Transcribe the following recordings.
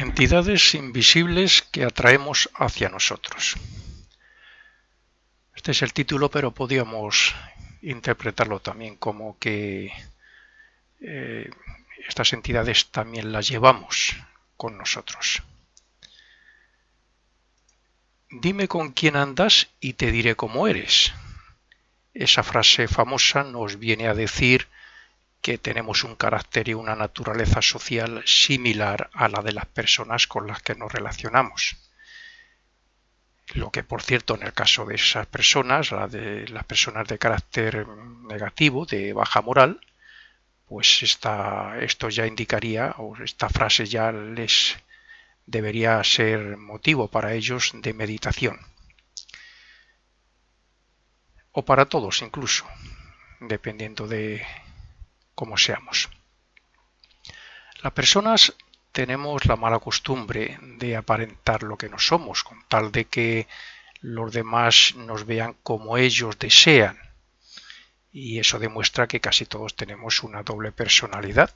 Entidades invisibles que atraemos hacia nosotros. Este es el título, pero podríamos interpretarlo también como que estas entidades también las llevamos con nosotros. Dime con quién andas y te diré cómo eres. Esa frase famosa nos viene a decir que tenemos un carácter y una naturaleza social similar a la de las personas con las que nos relacionamos. Lo que, por cierto, en el caso de esas personas, las personas de carácter negativo, de baja moral, pues esto ya indicaría, o esta frase ya les debería ser motivo para ellos de meditación. O para todos incluso, dependiendo de cómo seamos. Las personas tenemos la mala costumbre de aparentar lo que no somos, con tal de que los demás nos vean como ellos desean. Y eso demuestra que casi todos tenemos una doble personalidad.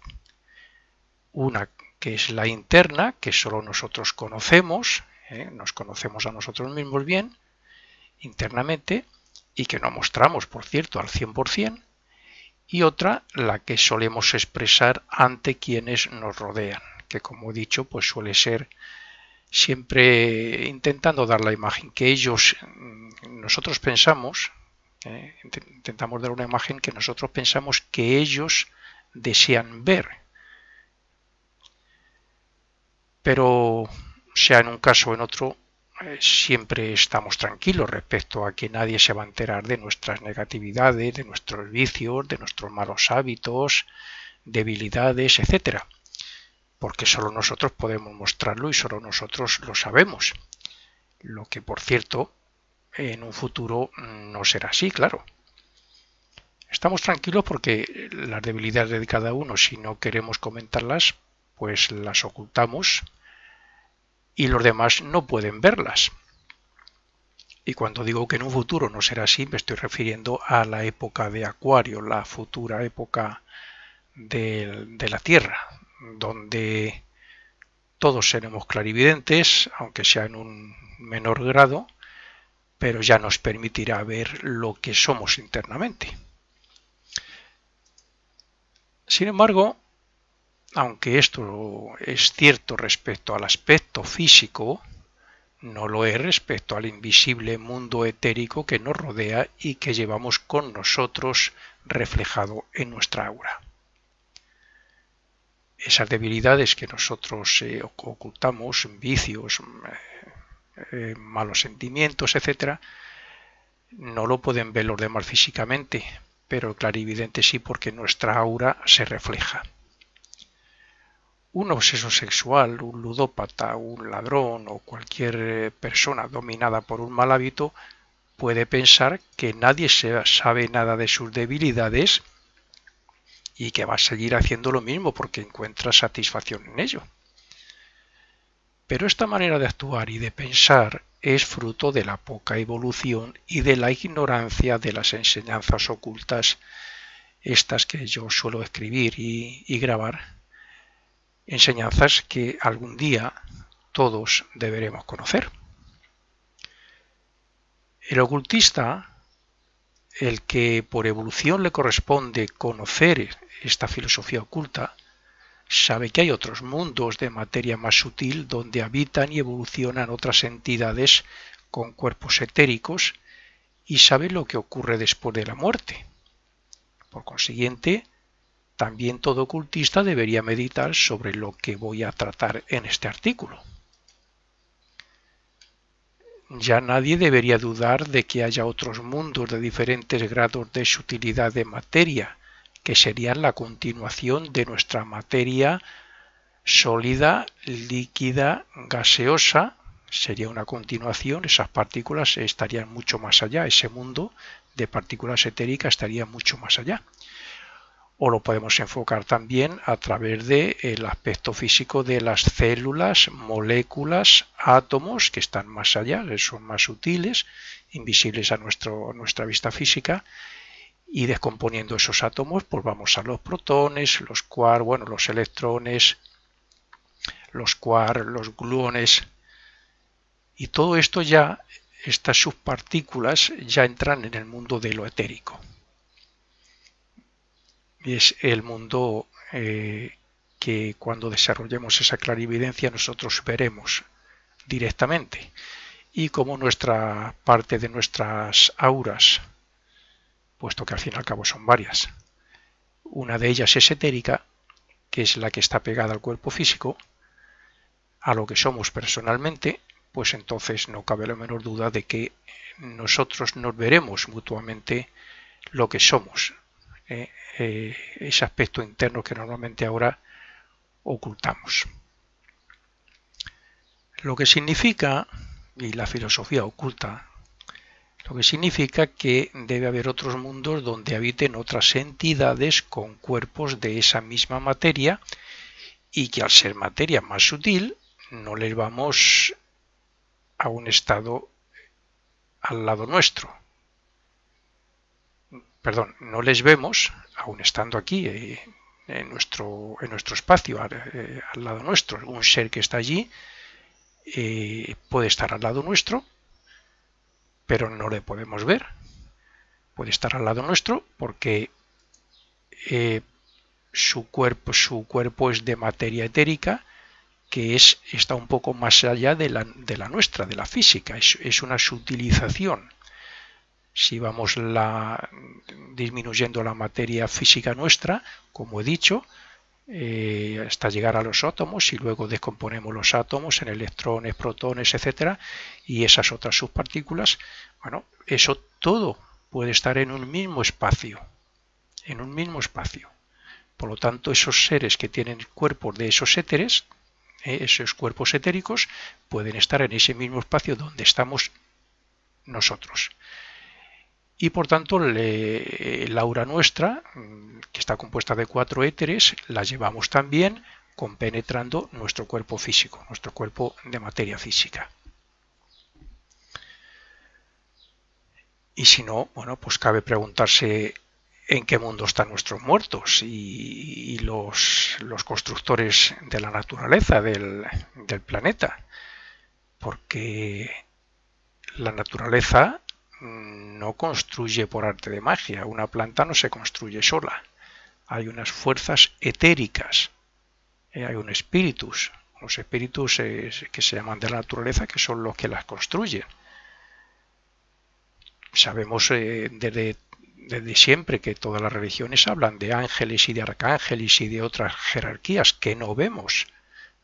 Una que es la interna, que solo nosotros conocemos, nos conocemos a nosotros mismos bien, internamente, y que no mostramos, por cierto, al 100%. Y otra, la que solemos expresar ante quienes nos rodean, que como he dicho, pues suele ser siempre intentando dar la imagen que nosotros pensamos, intentamos dar una imagen que nosotros pensamos que ellos desean ver. Pero sea en un caso o en otro, siempre estamos tranquilos respecto a que nadie se va a enterar de nuestras negatividades, de nuestros vicios, de nuestros malos hábitos, debilidades, etcétera, porque solo nosotros podemos mostrarlo y solo nosotros lo sabemos. Lo que, por cierto, en un futuro no será así, claro. Estamos tranquilos porque las debilidades de cada uno, si no queremos comentarlas, pues las ocultamos y los demás no pueden verlas. Y cuando digo que en un futuro no será así, me estoy refiriendo a la época de Acuario, la futura época de la Tierra, donde todos seremos clarividentes, aunque sea en un menor grado, pero ya nos permitirá ver lo que somos internamente. Sin embargo, aunque esto es cierto respecto al aspecto físico, no lo es respecto al invisible mundo etérico que nos rodea y que llevamos con nosotros reflejado en nuestra aura. Esas debilidades que nosotros ocultamos, vicios, malos sentimientos, etc., no lo pueden ver los demás físicamente, pero el clarividente sí, porque nuestra aura se refleja. Un obseso sexual, un ludópata, un ladrón o cualquier persona dominada por un mal hábito puede pensar que nadie sabe nada de sus debilidades y que va a seguir haciendo lo mismo porque encuentra satisfacción en ello. Pero esta manera de actuar y de pensar es fruto de la poca evolución y de la ignorancia de las enseñanzas ocultas, estas que yo suelo escribir y grabar, enseñanzas que algún día todos deberemos conocer. El ocultista, el que por evolución le corresponde conocer esta filosofía oculta, sabe que hay otros mundos de materia más sutil donde habitan y evolucionan otras entidades con cuerpos etéricos y sabe lo que ocurre después de la muerte. Por consiguiente, también todo ocultista debería meditar sobre lo que voy a tratar en este artículo. Ya nadie debería dudar de que haya otros mundos de diferentes grados de sutilidad de materia, que serían la continuación de nuestra materia sólida, líquida, gaseosa. Sería una continuación, esas partículas estarían mucho más allá, ese mundo de partículas etéricas estaría mucho más allá. O lo podemos enfocar también a través del aspecto físico de las células, moléculas, átomos, que están más allá, que son más sutiles, invisibles a nuestra vista física, y descomponiendo esos átomos, pues vamos a los protones, los quarks, los electrones, los quarks, los gluones, y todo esto ya, estas subpartículas ya entran en el mundo de lo etérico. Y es el mundo que cuando desarrollemos esa clarividencia nosotros veremos directamente. Y como nuestra parte de nuestras auras, puesto que al fin y al cabo son varias, una de ellas es etérica, que es la que está pegada al cuerpo físico, a lo que somos personalmente, pues entonces no cabe la menor duda de que nosotros nos veremos mutuamente lo que somos, ese aspecto interno que normalmente ahora ocultamos. Lo que significa, y la filosofía oculta, lo que significa que debe haber otros mundos donde habiten otras entidades con cuerpos de esa misma materia y que al ser materia más sutil no les vamos a un estado al lado nuestro. Perdón, no les vemos, aun estando aquí en nuestro espacio, al lado nuestro. Un ser que está allí puede estar al lado nuestro, pero no le podemos ver. Puede estar al lado nuestro porque su cuerpo es de materia etérica, que está un poco más allá de la nuestra, de la física. Es una sutilización. Si vamos disminuyendo la materia física nuestra, como he dicho, hasta llegar a los átomos, y luego descomponemos los átomos en electrones, protones, etcétera, y esas otras subpartículas, bueno, eso todo puede estar en un mismo espacio, Por lo tanto, esos seres que tienen cuerpos de esos éteres, esos cuerpos etéricos, pueden estar en ese mismo espacio donde estamos nosotros. Y por tanto, la aura nuestra, que está compuesta de 4 éteres, la llevamos también compenetrando nuestro cuerpo físico, nuestro cuerpo de materia física. Y si no, bueno, pues cabe preguntarse en qué mundo están nuestros muertos y los constructores de la naturaleza, del planeta. Porque la naturaleza no construye por arte de magia. Una planta no se construye sola. Hay unas fuerzas etéricas. Hay unos espíritus que se llaman de la naturaleza, que son los que las construyen. Sabemos desde siempre que todas las religiones hablan de ángeles y de arcángeles y de otras jerarquías que no vemos.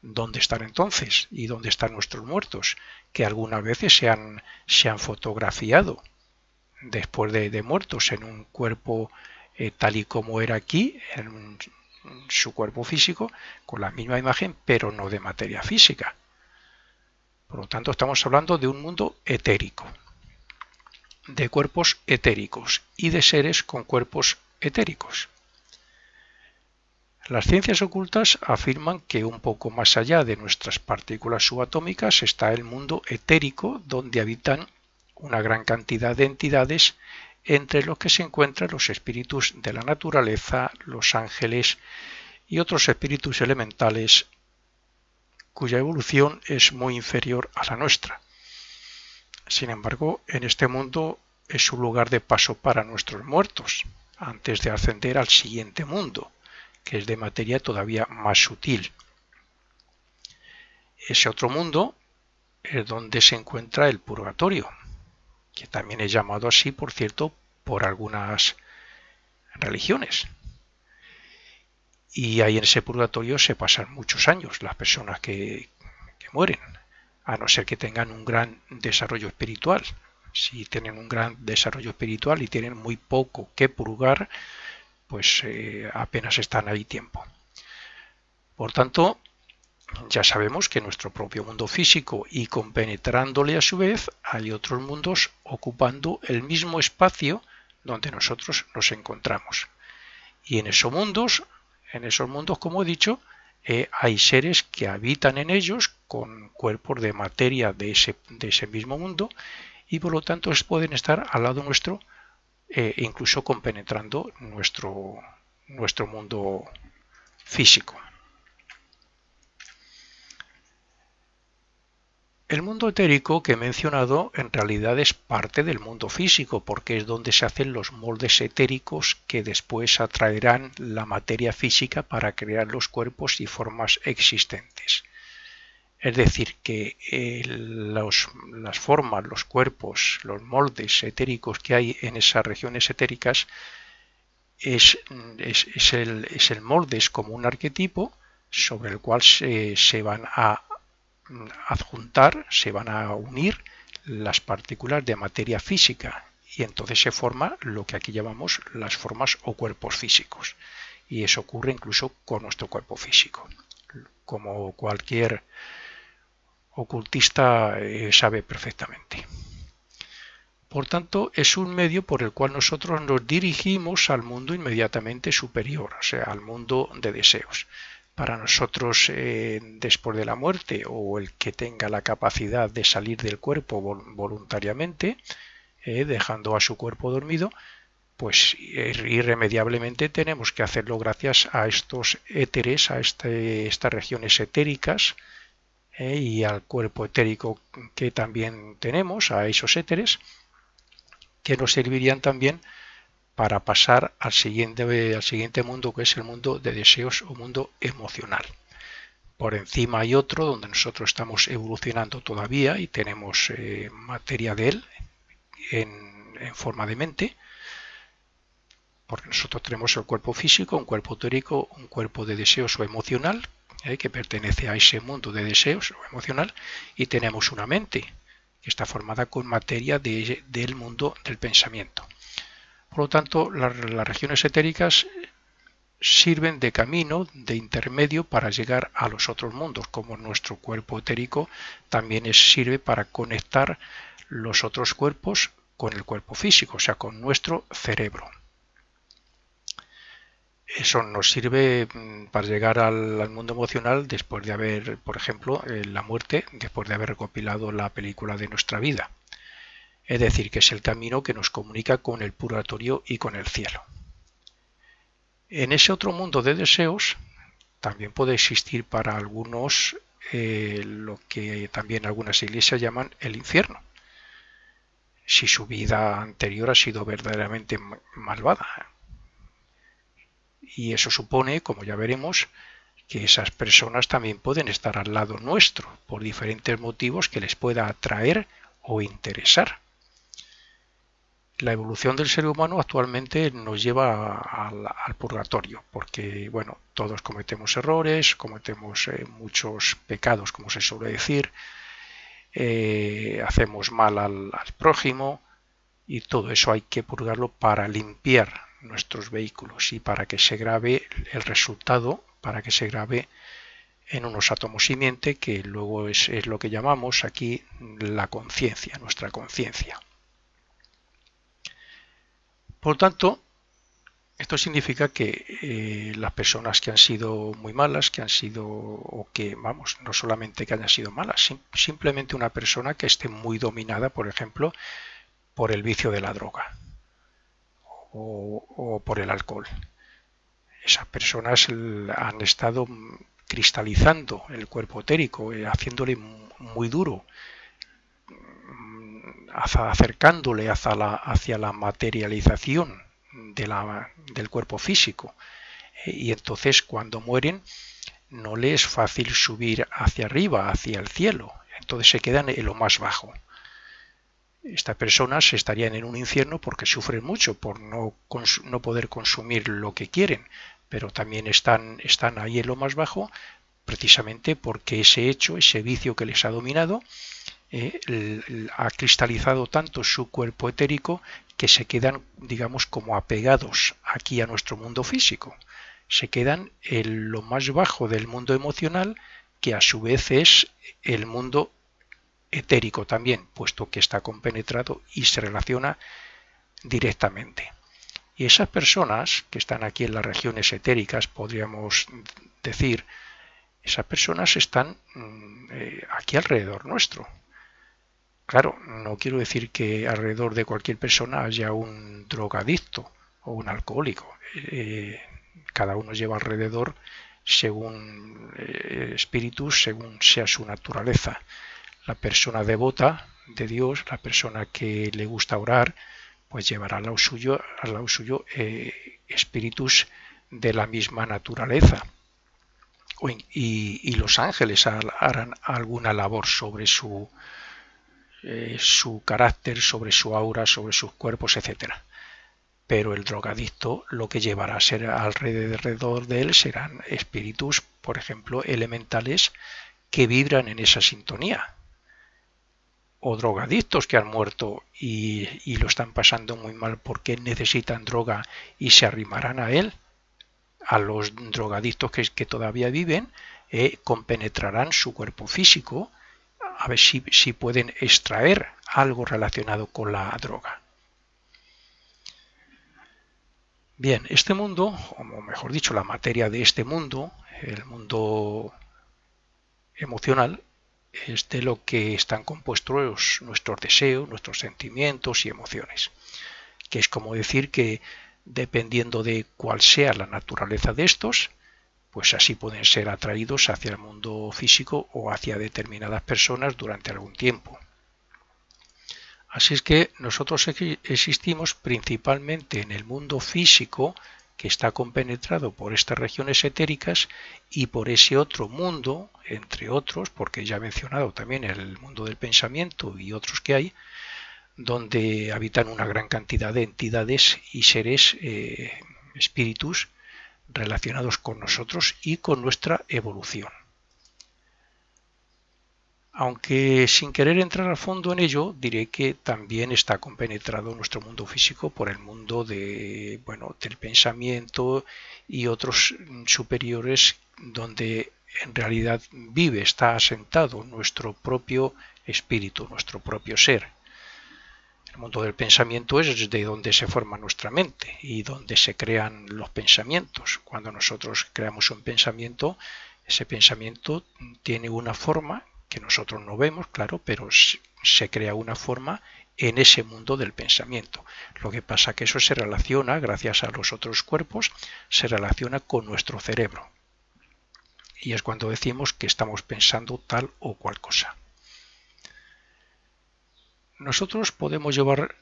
¿Dónde están entonces? ¿Y dónde están nuestros muertos? Que algunas veces se han fotografiado después de muertos en un cuerpo tal y como era aquí, en su cuerpo físico, con la misma imagen, pero no de materia física. Por lo tanto, estamos hablando de un mundo etérico, de cuerpos etéricos y de seres con cuerpos etéricos. Las ciencias ocultas afirman que un poco más allá de nuestras partículas subatómicas está el mundo etérico, donde habitan una gran cantidad de entidades, entre los que se encuentran los espíritus de la naturaleza, los ángeles y otros espíritus elementales cuya evolución es muy inferior a la nuestra. Sin embargo, en este mundo es un lugar de paso para nuestros muertos, antes de ascender al siguiente mundo, que es de materia todavía más sutil. Ese otro mundo es donde se encuentra el purgatorio, que también es llamado así, por cierto, por algunas religiones. Y ahí en ese purgatorio se pasan muchos años las personas que mueren, a no ser que tengan un gran desarrollo espiritual. Si tienen un gran desarrollo espiritual y tienen muy poco que purgar, pues apenas están ahí tiempo. Por tanto, ya sabemos que en nuestro propio mundo físico y compenetrándole a su vez, hay otros mundos ocupando el mismo espacio donde nosotros nos encontramos. Y en esos mundos, como he dicho, hay seres que habitan en ellos con cuerpos de materia de ese mismo mundo, y por lo tanto pueden estar al lado nuestro, incluso compenetrando nuestro mundo físico. El mundo etérico que he mencionado en realidad es parte del mundo físico, porque es donde se hacen los moldes etéricos que después atraerán la materia física para crear los cuerpos y formas existentes. Es decir, que las formas, los cuerpos, los moldes etéricos que hay en esas regiones etéricas es el molde, es como un arquetipo sobre el cual se van a adjuntar, se van a unir las partículas de materia física y entonces se forma lo que aquí llamamos las formas o cuerpos físicos. Y eso ocurre incluso con nuestro cuerpo físico. Como cualquier ocultista sabe perfectamente. Por tanto, es un medio por el cual nosotros nos dirigimos al mundo inmediatamente superior, o sea, al mundo de deseos. Para nosotros, después de la muerte, o el que tenga la capacidad de salir del cuerpo voluntariamente, dejando a su cuerpo dormido, pues irremediablemente tenemos que hacerlo gracias a estos éteres, a estas regiones etéricas, y al cuerpo etérico que también tenemos, a esos éteres, que nos servirían también para pasar al siguiente mundo, que es el mundo de deseos o mundo emocional. Por encima hay otro donde nosotros estamos evolucionando todavía y tenemos materia de él en forma de mente, porque nosotros tenemos el cuerpo físico, un cuerpo etérico, un cuerpo de deseos o emocional, que pertenece a ese mundo de deseos o emocional, y tenemos una mente que está formada con materia del mundo del pensamiento. Por lo tanto, las regiones etéricas sirven de camino, de intermedio para llegar a los otros mundos, como nuestro cuerpo etérico también sirve para conectar los otros cuerpos con el cuerpo físico, o sea, con nuestro cerebro. Eso nos sirve para llegar al mundo emocional después de haber, por ejemplo, la muerte, después de haber recopilado la película de nuestra vida. Es decir, que es el camino que nos comunica con el purgatorio y con el cielo. En ese otro mundo de deseos también puede existir para algunos lo que también algunas iglesias llaman el infierno, si su vida anterior ha sido verdaderamente malvada. Y eso supone, como ya veremos, que esas personas también pueden estar al lado nuestro por diferentes motivos que les pueda atraer o interesar. La evolución del ser humano actualmente nos lleva al purgatorio, porque bueno, todos cometemos errores, cometemos muchos pecados, como se suele decir, hacemos mal al prójimo, y todo eso hay que purgarlo para limpiar nuestros vehículos y para que se grabe el resultado, para que se grabe en unos átomos simiente, que luego es lo que llamamos aquí la conciencia, nuestra conciencia. Por tanto, esto significa que las personas que han sido muy malas, que han sido, o que, vamos, no solamente que hayan sido malas, simplemente una persona que esté muy dominada, por ejemplo, por el vicio de la droga o por el alcohol. Esas personas han estado cristalizando el cuerpo etérico, haciéndole muy duro, acercándole hacia la materialización del cuerpo físico. Y entonces cuando mueren no les es fácil subir hacia arriba, hacia el cielo, entonces se quedan en lo más bajo. Estas personas estarían en un infierno porque sufren mucho por no poder consumir lo que quieren, pero también están ahí en lo más bajo precisamente porque ese hecho, ese vicio que les ha dominado, ha cristalizado tanto su cuerpo etérico que se quedan, digamos, como apegados aquí a nuestro mundo físico. Se quedan en lo más bajo del mundo emocional, que a su vez es el mundo etérico también, puesto que está compenetrado y se relaciona directamente. Y esas personas que están aquí en las regiones etéricas, podríamos decir, esas personas están aquí alrededor nuestro. Claro, no quiero decir que alrededor de cualquier persona haya un drogadicto o un alcohólico. Cada uno lleva alrededor según espíritus, según sea su naturaleza. La persona devota de Dios, la persona que le gusta orar, pues llevará al lado suyo espíritus de la misma naturaleza. Y los ángeles harán alguna labor sobre su carácter, sobre su aura, sobre sus cuerpos, etcétera. Pero el drogadicto lo que llevará a ser alrededor de él serán espíritus, por ejemplo, elementales que vibran en esa sintonía. O drogadictos que han muerto y lo están pasando muy mal porque necesitan droga y se arrimarán a él. A los drogadictos que todavía viven, compenetrarán su cuerpo físico a ver si pueden extraer algo relacionado con la droga. Bien, este mundo, o mejor dicho, la materia de este mundo, el mundo emocional, es de lo que están compuestos nuestros deseos, nuestros sentimientos y emociones. Que es como decir que dependiendo de cuál sea la naturaleza de estos, pues así pueden ser atraídos hacia el mundo físico o hacia determinadas personas durante algún tiempo. Así es que nosotros existimos principalmente en el mundo físico, que está compenetrado por estas regiones etéricas, y por ese otro mundo, entre otros, porque ya he mencionado también el mundo del pensamiento y otros que hay, donde habitan una gran cantidad de entidades y seres, espíritus, relacionados con nosotros y con nuestra evolución. Aunque sin querer entrar a fondo en ello, diré que también está compenetrado nuestro mundo físico por el mundo del pensamiento y otros superiores, donde en realidad está asentado nuestro propio espíritu, nuestro propio ser. El mundo del pensamiento es de donde se forma nuestra mente y donde se crean los pensamientos. Cuando nosotros creamos un pensamiento, ese pensamiento tiene una forma que nosotros no vemos, claro, pero se crea una forma en ese mundo del pensamiento. Lo que pasa es que eso se relaciona, gracias a los otros cuerpos, se relaciona con nuestro cerebro. Y es cuando decimos que estamos pensando tal o cual cosa. Nosotros podemos llevar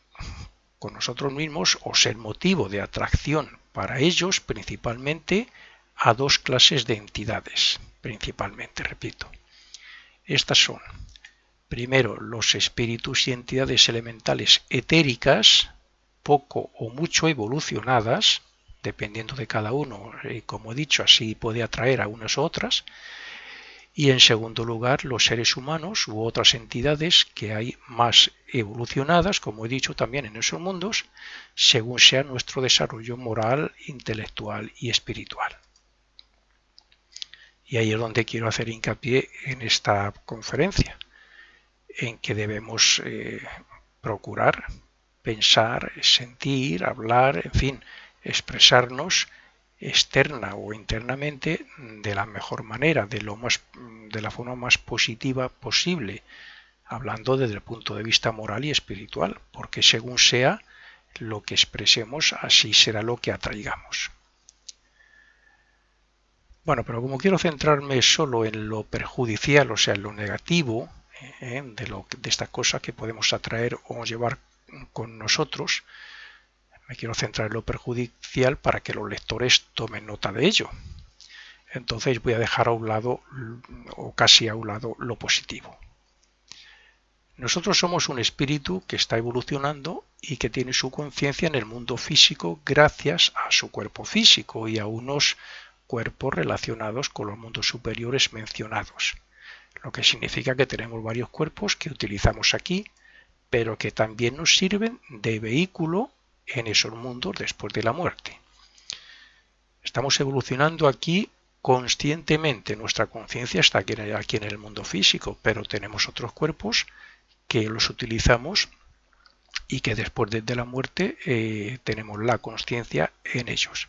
con nosotros mismos o ser motivo de atracción para ellos principalmente a dos clases de entidades, principalmente, repito. Estas son, primero, los espíritus y entidades elementales etéricas, poco o mucho evolucionadas, dependiendo de cada uno, y como he dicho, así puede atraer a unas u otras. Y en segundo lugar, los seres humanos u otras entidades que hay más evolucionadas, como he dicho también en esos mundos, según sea nuestro desarrollo moral, intelectual y espiritual. Y ahí es donde quiero hacer hincapié en esta conferencia, en que debemos procurar pensar, sentir, hablar, en fin, expresarnos externa o internamente de la mejor manera, de la forma más positiva posible, hablando desde el punto de vista moral y espiritual, porque según sea lo que expresemos, así será lo que atraigamos. Bueno, pero como quiero centrarme solo en lo perjudicial, o sea, en lo negativo, de estas cosas que podemos atraer o llevar con nosotros, me quiero centrar en lo perjudicial para que los lectores tomen nota de ello. Entonces voy a dejar a un lado, o casi a un lado, lo positivo. Nosotros somos un espíritu que está evolucionando y que tiene su conciencia en el mundo físico gracias a su cuerpo físico y a unos cuerpos relacionados con los mundos superiores mencionados, lo que significa que tenemos varios cuerpos que utilizamos aquí, pero que también nos sirven de vehículo en esos mundos después de la muerte. Estamos evolucionando aquí conscientemente, nuestra conciencia está aquí en el mundo físico, pero tenemos otros cuerpos que los utilizamos y que después de la muerte tenemos la conciencia en ellos.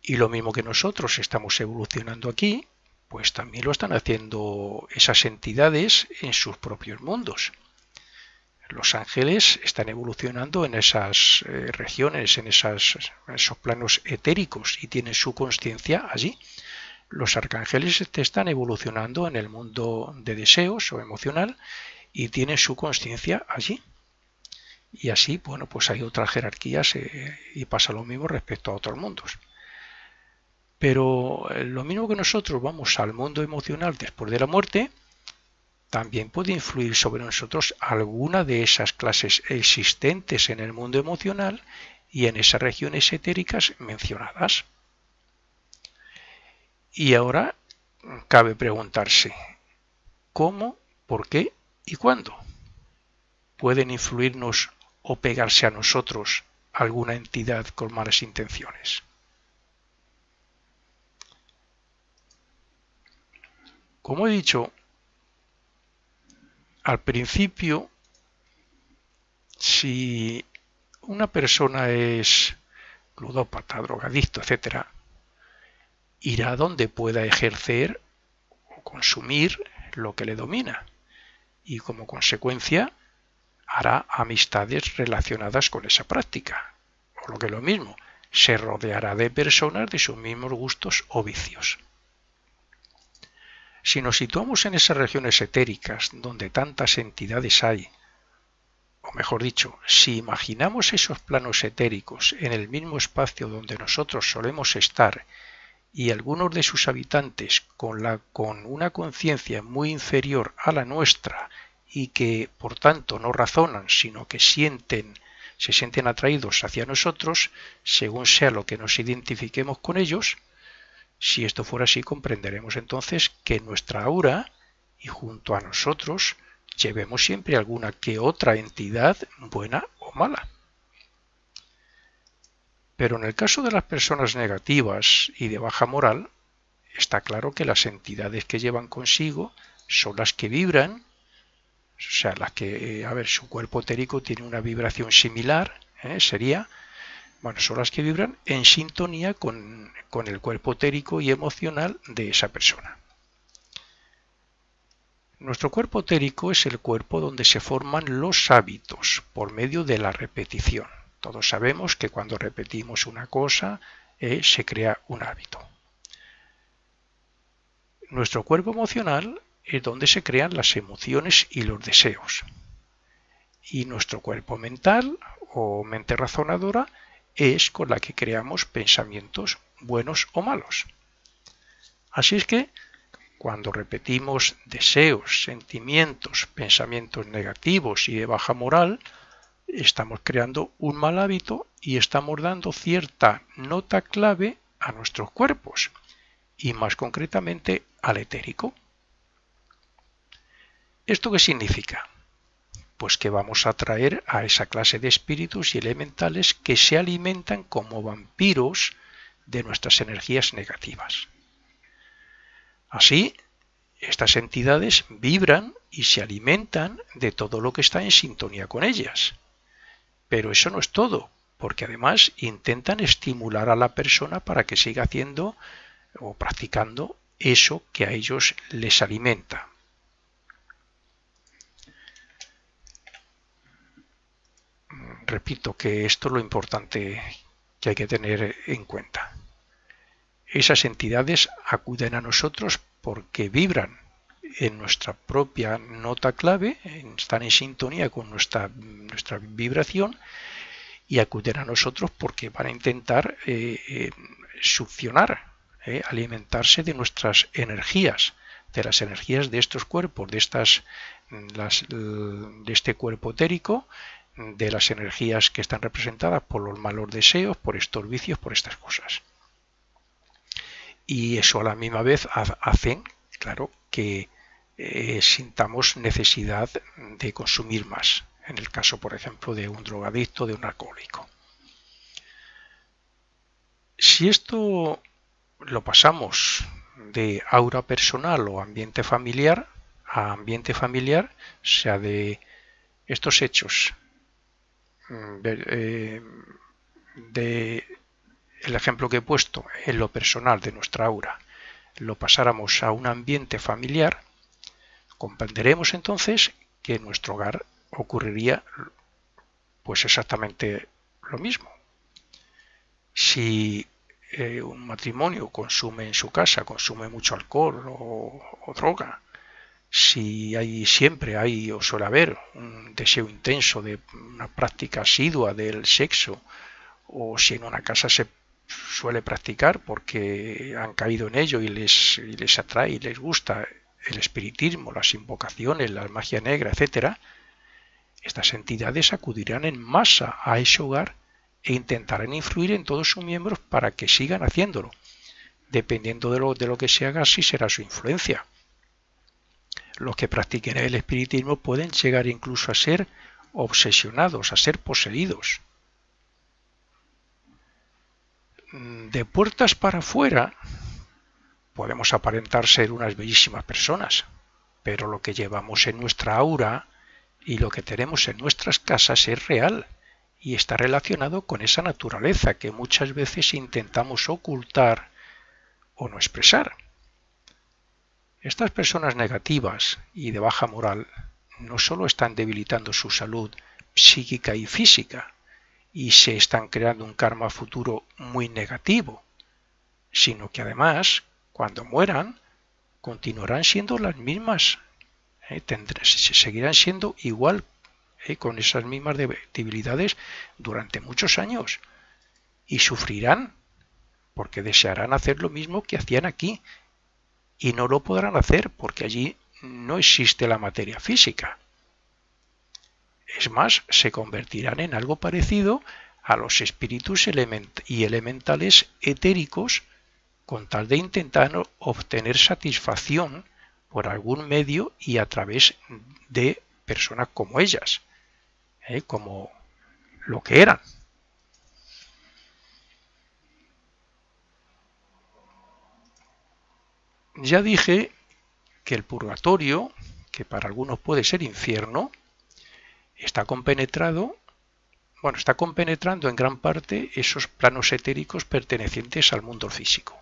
Y lo mismo que nosotros estamos evolucionando aquí, pues también lo están haciendo esas entidades en sus propios mundos. Los ángeles están evolucionando en esas regiones, en esos planos etéricos y tienen su conciencia allí. Los arcángeles están evolucionando en el mundo de deseos o emocional y tienen su conciencia allí. Y así, bueno, pues hay otras jerarquías y pasa lo mismo respecto a otros mundos. Pero lo mismo que nosotros vamos al mundo emocional después de la muerte, también puede influir sobre nosotros alguna de esas clases existentes en el mundo emocional y en esas regiones etéricas mencionadas. Y ahora cabe preguntarse, ¿cómo, por qué y cuándo pueden influirnos o pegarse a nosotros alguna entidad con malas intenciones? Como he dicho al principio, si una persona es ludópata, drogadicto, etc., irá donde pueda ejercer o consumir lo que le domina y como consecuencia hará amistades relacionadas con esa práctica, o lo que es lo mismo, se rodeará de personas de sus mismos gustos o vicios. Si nos situamos en esas regiones etéricas donde tantas entidades hay, o mejor dicho, si imaginamos esos planos etéricos en el mismo espacio donde nosotros solemos estar y algunos de sus habitantes con una conciencia muy inferior a la nuestra y que por tanto no razonan sino que se sienten atraídos hacia nosotros según sea lo que nos identifiquemos con ellos, si esto fuera así comprenderemos entonces que nuestra aura y junto a nosotros llevemos siempre alguna que otra entidad buena o mala. Pero en el caso de las personas negativas y de baja moral, está claro que las entidades que llevan consigo son las que vibran, o sea, las que, su cuerpo etérico tiene una vibración similar, son las que vibran en sintonía con el cuerpo etérico y emocional de esa persona. Nuestro cuerpo etérico es el cuerpo donde se forman los hábitos por medio de la repetición. Todos sabemos que cuando repetimos una cosa se crea un hábito. Nuestro cuerpo emocional es donde se crean las emociones y los deseos. Y nuestro cuerpo mental o mente razonadora es con la que creamos pensamientos buenos o malos. Así es que cuando repetimos deseos, sentimientos, pensamientos negativos y de baja moral, estamos creando un mal hábito y estamos dando cierta nota clave a nuestros cuerpos y más concretamente al etérico. ¿Esto qué significa? Pues que vamos a atraer a esa clase de espíritus y elementales que se alimentan como vampiros de nuestras energías negativas. Así, estas entidades vibran y se alimentan de todo lo que está en sintonía con ellas. Pero eso no es todo, porque además intentan estimular a la persona para que siga haciendo o practicando eso que a ellos les alimenta. Repito que esto es lo importante que hay que tener en cuenta. Esas entidades acuden a nosotros porque vibran en nuestra propia nota clave, están en sintonía con nuestra vibración y acuden a nosotros porque van a intentar succionar, alimentarse de nuestras energías, de las energías de estos cuerpos, de este cuerpo etérico, de las energías que están representadas por los malos deseos, por estos vicios, por estas cosas. Y eso a la misma vez hacen, claro, que sintamos necesidad de consumir más, en el caso, por ejemplo, de un drogadicto, de un alcohólico. Si esto lo pasamos de aura personal o ambiente familiar a ambiente familiar, o sea, de estos hechos, el ejemplo que he puesto en lo personal de nuestra aura, lo pasáramos a un ambiente familiar, comprenderemos entonces que en nuestro hogar ocurriría pues exactamente lo mismo. Si un matrimonio consume en su casa, consume mucho alcohol o droga, si siempre hay o suele haber un deseo intenso de una práctica asidua del sexo, o si en una casa se suele practicar porque han caído en ello y les atrae y les gusta el espiritismo, las invocaciones, la magia negra, etcétera, estas entidades acudirán en masa a ese hogar e intentarán influir en todos sus miembros para que sigan haciéndolo. Dependiendo de lo que se haga, así será su influencia. Los que practiquen el espiritismo pueden llegar incluso a ser obsesionados, a ser poseídos. De puertas para afuera podemos aparentar ser unas bellísimas personas, pero lo que llevamos en nuestra aura y lo que tenemos en nuestras casas es real y está relacionado con esa naturaleza que muchas veces intentamos ocultar o no expresar. Estas personas negativas y de baja moral no solo están debilitando su salud psíquica y física y se están creando un karma futuro muy negativo, sino que además, cuando mueran, continuarán siendo las mismas, seguirán siendo igual, con esas mismas debilidades durante muchos años y sufrirán porque desearán hacer lo mismo que hacían aquí y no lo podrán hacer porque allí no existe la materia física. Es más, se convertirán en algo parecido a los espíritus y elementales etéricos con tal de intentar obtener satisfacción por algún medio y a través de personas como ellas, como lo que eran. Ya dije que el purgatorio, que para algunos puede ser infierno, está compenetrando en gran parte esos planos etéricos pertenecientes al mundo físico.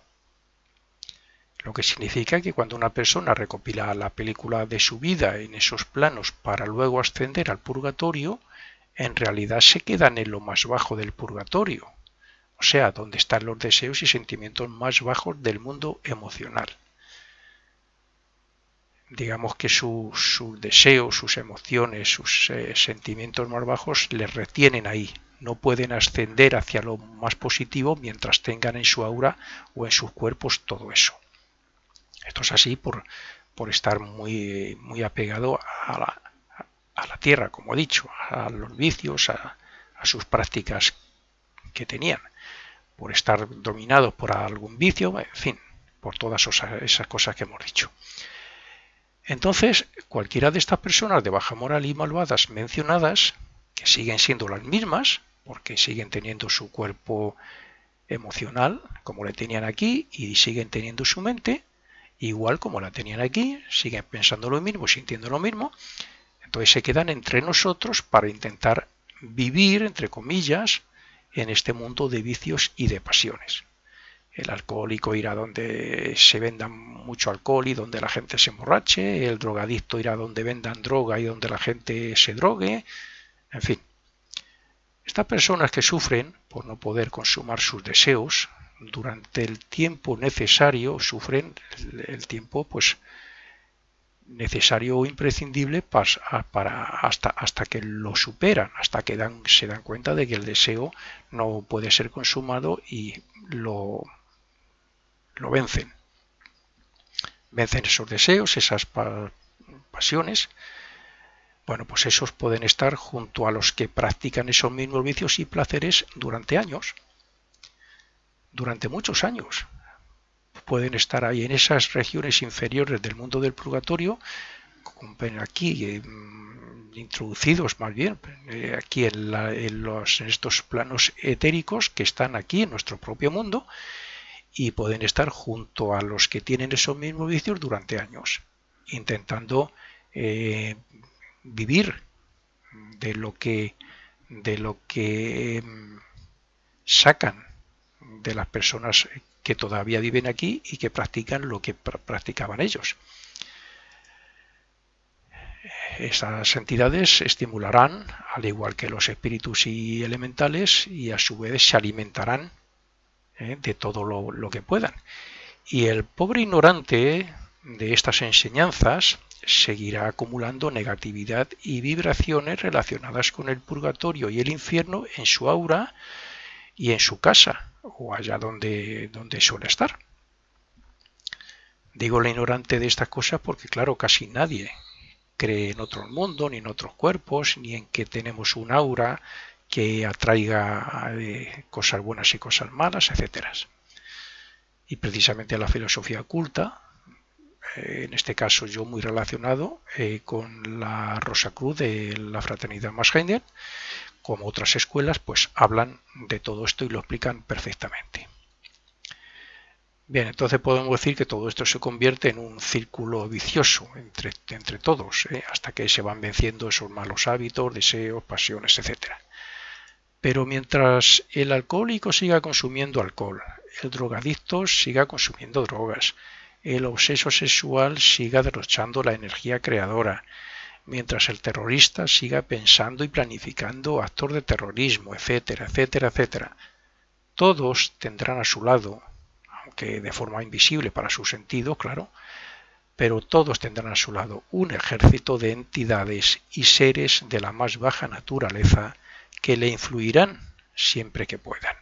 Lo que significa que cuando una persona recopila la película de su vida en esos planos para luego ascender al purgatorio, en realidad se quedan en lo más bajo del purgatorio, o sea, donde están los deseos y sentimientos más bajos del mundo emocional. Digamos que sus deseos, sus emociones, sus sentimientos más bajos les retienen ahí. No pueden ascender hacia lo más positivo mientras tengan en su aura o en sus cuerpos todo eso. Esto es así por estar muy, muy apegado a la tierra, como he dicho, a los vicios, a sus prácticas que tenían, por estar dominados por algún vicio, en fin, por todas esas cosas que hemos dicho. Entonces, cualquiera de estas personas de baja moral y malvadas mencionadas, que siguen siendo las mismas, porque siguen teniendo su cuerpo emocional, como le tenían aquí, y siguen teniendo su mente, igual como la tenían aquí, siguen pensando lo mismo, sintiendo lo mismo, entonces se quedan entre nosotros para intentar vivir, entre comillas, en este mundo de vicios y de pasiones. El alcohólico irá donde se venda mucho alcohol y donde la gente se emborrache, el drogadicto irá donde vendan droga y donde la gente se drogue, en fin. Estas personas que sufren por no poder consumar sus deseos durante el tiempo necesario, sufren el tiempo pues necesario o imprescindible hasta que lo superan, hasta que se dan cuenta de que el deseo no puede ser consumado y lo vencen. Vencen esos deseos, esas pasiones. Bueno, pues esos pueden estar junto a los que practican esos mismos vicios y placeres durante años, durante muchos años. Pueden estar ahí en esas regiones inferiores del mundo del purgatorio, aquí introducidos más bien, aquí en estos planos etéricos que están aquí en nuestro propio mundo, y pueden estar junto a los que tienen esos mismos vicios durante años, intentando vivir de lo que sacan de las personas que todavía viven aquí y que practican lo que practicaban ellos. Esas entidades estimularán, al igual que los espíritus y elementales, y a su vez se alimentarán de todo lo que puedan. Y el pobre ignorante de estas enseñanzas seguirá acumulando negatividad y vibraciones relacionadas con el purgatorio y el infierno en su aura y en su casa o allá donde suele estar. Digo el ignorante de estas cosas porque, claro, casi nadie cree en otro mundo, ni en otros cuerpos, ni en que tenemos un aura que atraiga cosas buenas y cosas malas, etcétera. Y precisamente la filosofía oculta, en este caso yo muy relacionado con la Rosa Cruz de la Fraternidad Maasgeier, como otras escuelas, pues hablan de todo esto y lo explican perfectamente. Bien, entonces podemos decir que todo esto se convierte en un círculo vicioso entre todos, hasta que se van venciendo esos malos hábitos, deseos, pasiones, etcétera. Pero mientras el alcohólico siga consumiendo alcohol, el drogadicto siga consumiendo drogas, el obseso sexual siga derrochando la energía creadora, mientras el terrorista siga pensando y planificando actos de terrorismo, etcétera, etcétera, etcétera, todos tendrán a su lado, aunque de forma invisible para su sentido, claro, pero todos tendrán a su lado un ejército de entidades y seres de la más baja naturaleza que le influirán siempre que puedan.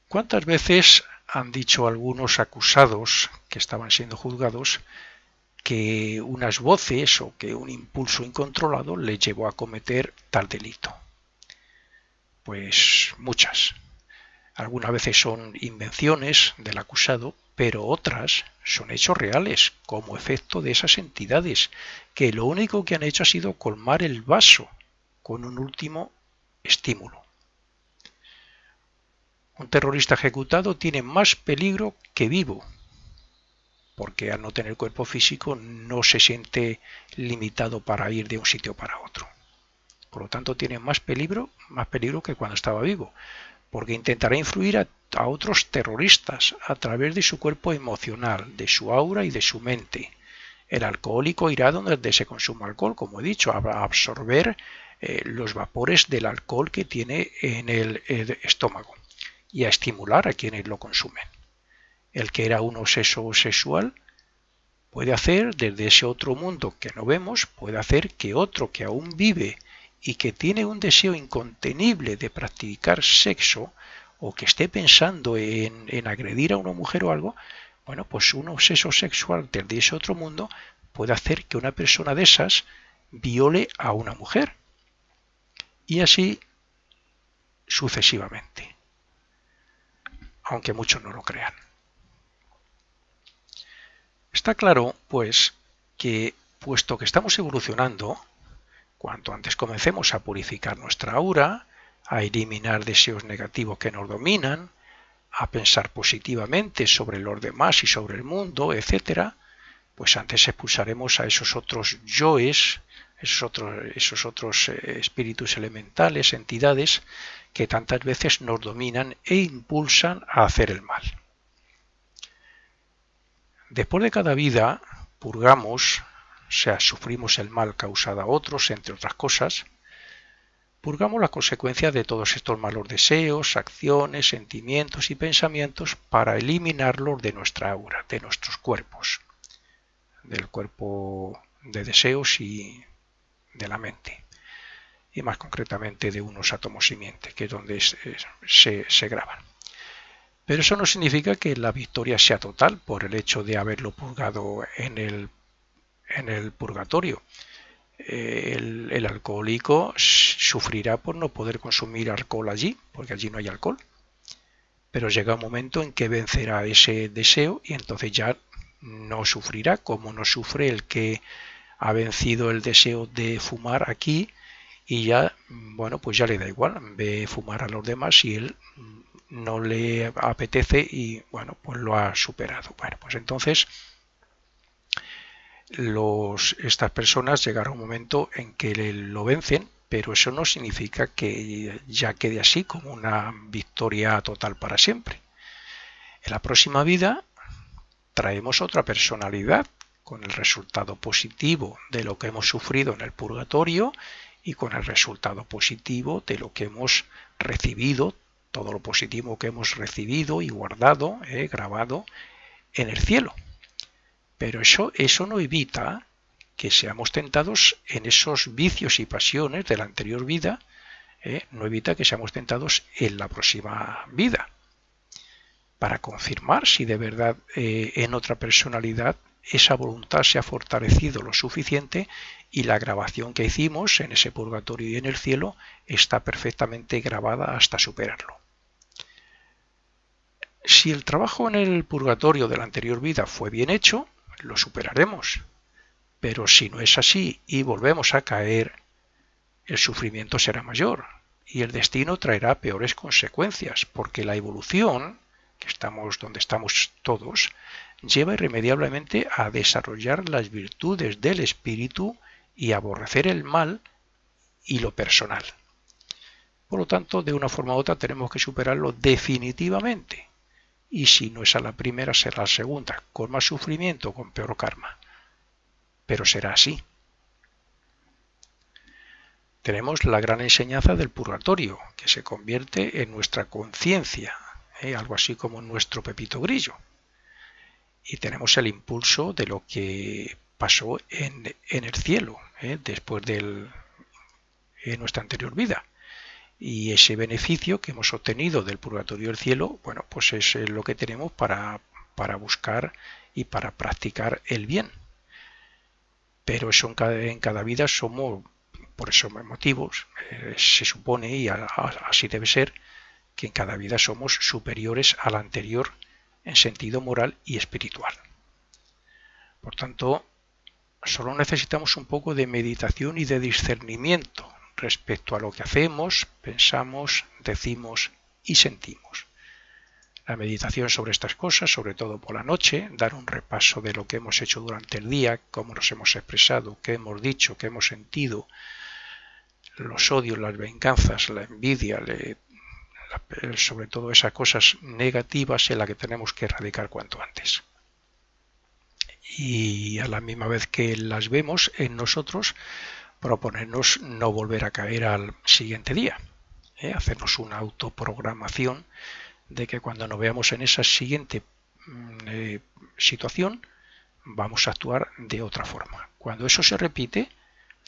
¿Cuántas veces han dicho algunos acusados que estaban siendo juzgados que unas voces o que un impulso incontrolado les llevó a cometer tal delito? Pues muchas. Algunas veces son invenciones del acusado, pero otras son hechos reales, como efecto de esas entidades, que lo único que han hecho ha sido colmar el vaso con un último estímulo. Un terrorista ejecutado tiene más peligro que vivo, porque al no tener cuerpo físico no se siente limitado para ir de un sitio para otro. Por lo tanto, tiene más peligro que cuando estaba vivo, porque intentará influir a otros terroristas a través de su cuerpo emocional, de su aura y de su mente. El alcohólico irá donde se consuma alcohol, como he dicho, a absorber los vapores del alcohol que tiene en el estómago y a estimular a quienes lo consumen. El que era un obseso sexual puede hacer desde ese otro mundo que no vemos, puede hacer que otro que aún vive y que tiene un deseo incontenible de practicar sexo o que esté pensando en agredir a una mujer o algo, bueno, pues un obseso sexual desde ese otro mundo puede hacer que una persona de esas viole a una mujer. Y así sucesivamente, aunque muchos no lo crean. Está claro, pues, que puesto que estamos evolucionando, cuanto antes comencemos a purificar nuestra aura, a eliminar deseos negativos que nos dominan, a pensar positivamente sobre los demás y sobre el mundo, etcétera, pues antes expulsaremos a esos otros yoes, esos otros espíritus elementales, entidades, que tantas veces nos dominan e impulsan a hacer el mal. Después de cada vida purgamos, o sea, sufrimos el mal causado a otros, entre otras cosas, purgamos las consecuencias de todos estos malos deseos, acciones, sentimientos y pensamientos para eliminarlos de nuestra aura, de nuestros cuerpos, del cuerpo de deseos y de la mente, y más concretamente de unos átomos simiente, que es donde se graban. Pero eso no significa que la victoria sea total por el hecho de haberlo purgado en el purgatorio. El alcohólico sufrirá por no poder consumir alcohol allí, porque allí no hay alcohol. Pero llega un momento en que vencerá ese deseo y entonces ya no sufrirá, como no sufre el que ha vencido el deseo de fumar aquí y ya, bueno, pues ya le da igual, ve fumar a los demás y él no le apetece y, bueno, pues lo ha superado. Bueno, pues entonces estas personas llegará un momento en que lo vencen, pero eso no significa que ya quede así como una victoria total para siempre. En la próxima vida traemos otra personalidad con el resultado positivo de lo que hemos sufrido en el purgatorio y con el resultado positivo de lo que hemos recibido todo lo positivo que hemos recibido y guardado, grabado en el cielo. Pero eso no evita que seamos tentados en esos vicios y pasiones de la anterior vida, no evita que seamos tentados en la próxima vida, para confirmar si de verdad en otra personalidad esa voluntad se ha fortalecido lo suficiente y la grabación que hicimos en ese purgatorio y en el cielo está perfectamente grabada hasta superarlo. Si el trabajo en el purgatorio de la anterior vida fue bien hecho, lo superaremos. Pero si no es así y volvemos a caer, el sufrimiento será mayor y el destino traerá peores consecuencias, porque la evolución, que estamos donde estamos todos, lleva irremediablemente a desarrollar las virtudes del espíritu y a aborrecer el mal y lo personal. Por lo tanto, de una forma u otra tenemos que superarlo definitivamente. Y si no es a la primera, será a la segunda, con más sufrimiento, con peor karma. Pero será así. Tenemos la gran enseñanza del purgatorio, que se convierte en nuestra conciencia, algo así como nuestro Pepito Grillo. Y tenemos el impulso de lo que pasó en el cielo, después en nuestra anterior vida. Y ese beneficio que hemos obtenido del purgatorio del cielo, bueno, pues es lo que tenemos para buscar y para practicar el bien. Pero eso en cada vida somos, por esos motivos, se supone, y así debe ser, que en cada vida somos superiores a la anterior en sentido moral y espiritual. Por tanto, solo necesitamos un poco de meditación y de discernimiento respecto a lo que hacemos, pensamos, decimos y sentimos. La meditación sobre estas cosas, sobre todo por la noche, dar un repaso de lo que hemos hecho durante el día, cómo nos hemos expresado, qué hemos dicho, qué hemos sentido, los odios, las venganzas, la envidia, sobre todo esas cosas negativas en las que tenemos que erradicar cuanto antes. Y a la misma vez que las vemos en nosotros, proponernos no volver a caer al siguiente día, hacernos una autoprogramación de que cuando nos veamos en esa siguiente situación vamos a actuar de otra forma. Cuando eso se repite,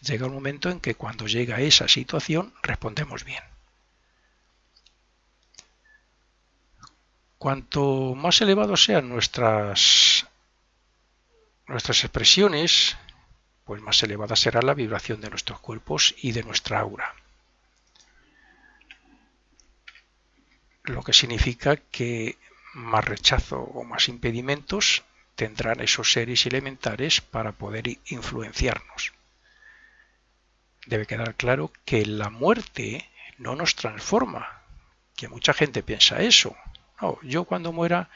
llega un momento en que cuando llega esa situación respondemos bien. Cuanto más elevados sean nuestras expresiones, pues más elevada será la vibración de nuestros cuerpos y de nuestra aura. Lo que significa que más rechazo o más impedimentos tendrán esos seres elementales para poder influenciarnos. Debe quedar claro que la muerte no nos transforma, que mucha gente piensa eso. No, yo cuando muera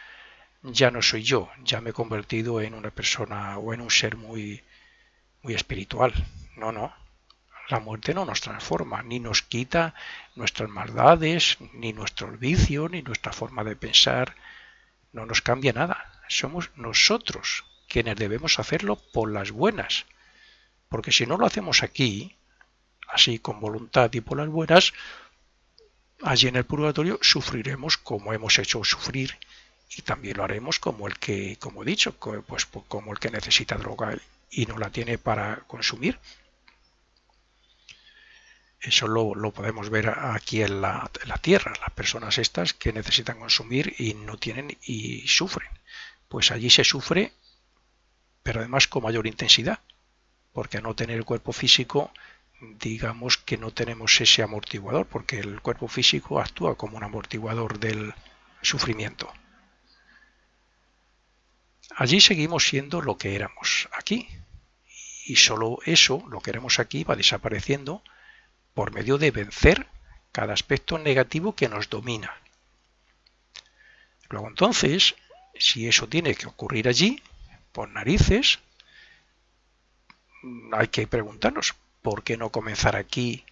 ya no soy yo, ya me he convertido en una persona o en un ser muy espiritual. No. La muerte no nos transforma, ni nos quita nuestras maldades, ni nuestros vicios, ni nuestra forma de pensar. No nos cambia nada. Somos nosotros quienes debemos hacerlo por las buenas. Porque si no lo hacemos aquí, así con voluntad y por las buenas, allí en el purgatorio sufriremos como hemos hecho sufrir y también lo haremos como el que, como he dicho, pues como el que necesita droga y no la tiene para consumir. Eso lo podemos ver aquí en la Tierra, las personas estas que necesitan consumir y no tienen y sufren. Pues allí se sufre, pero además con mayor intensidad, porque al no tener el cuerpo físico, digamos que no tenemos ese amortiguador, porque el cuerpo físico actúa como un amortiguador del sufrimiento. Allí seguimos siendo lo que éramos aquí, y solo eso, lo que éramos aquí, va desapareciendo por medio de vencer cada aspecto negativo que nos domina. Luego entonces, si eso tiene que ocurrir allí, por narices, hay que preguntarnos, ¿por qué no comenzar aquí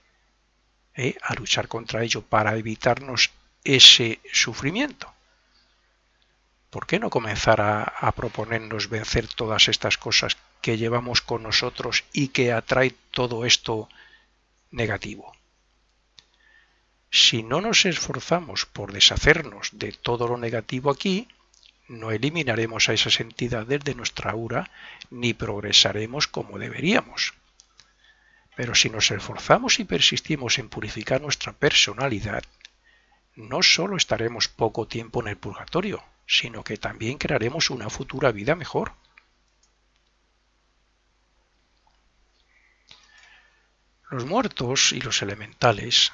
a luchar contra ello para evitarnos ese sufrimiento? ¿Por qué no comenzar a proponernos vencer todas estas cosas que llevamos con nosotros y que atrae todo esto negativo? Si no nos esforzamos por deshacernos de todo lo negativo aquí, no eliminaremos a esas entidades de nuestra aura ni progresaremos como deberíamos. Pero si nos esforzamos y persistimos en purificar nuestra personalidad, no solo estaremos poco tiempo en el purgatorio, sino que también crearemos una futura vida mejor. Los muertos y los elementales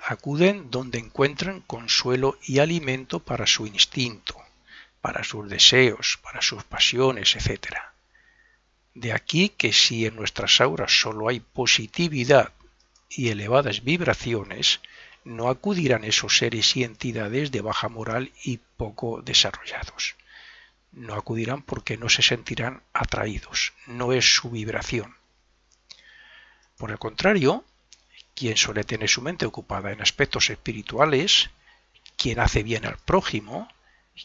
acuden donde encuentran consuelo y alimento para su instinto, para sus deseos, para sus pasiones, etc. De aquí que si en nuestras auras solo hay positividad y elevadas vibraciones, no acudirán esos seres y entidades de baja moral y poco desarrollados. No acudirán porque no se sentirán atraídos, no es su vibración. Por el contrario, quien suele tener su mente ocupada en aspectos espirituales, quien hace bien al prójimo,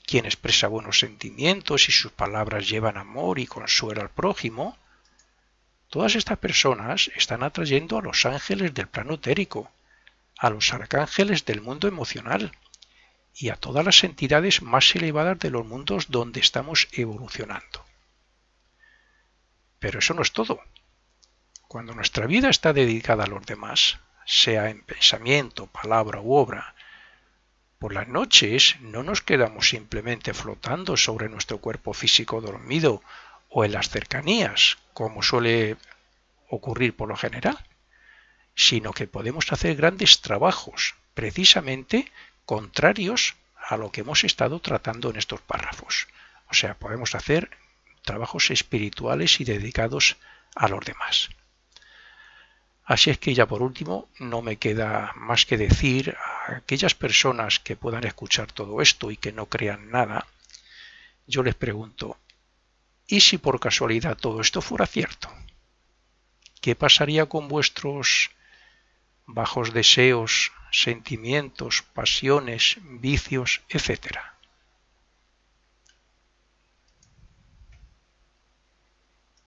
quien expresa buenos sentimientos y sus palabras llevan amor y consuelo al prójimo, todas estas personas están atrayendo a los ángeles del plano etérico, a los arcángeles del mundo emocional y a todas las entidades más elevadas de los mundos donde estamos evolucionando. Pero eso no es todo. Cuando nuestra vida está dedicada a los demás, sea en pensamiento, palabra u obra, por las noches no nos quedamos simplemente flotando sobre nuestro cuerpo físico dormido o en las cercanías, como suele ocurrir por lo general, sino que podemos hacer grandes trabajos, precisamente contrarios a lo que hemos estado tratando en estos párrafos. O sea, podemos hacer trabajos espirituales y dedicados a los demás. Así es que ya por último no me queda más que decir a aquellas personas que puedan escuchar todo esto y que no crean nada, yo les pregunto, ¿y si por casualidad todo esto fuera cierto? ¿Qué pasaría con vuestros bajos deseos, sentimientos, pasiones, vicios, etcétera?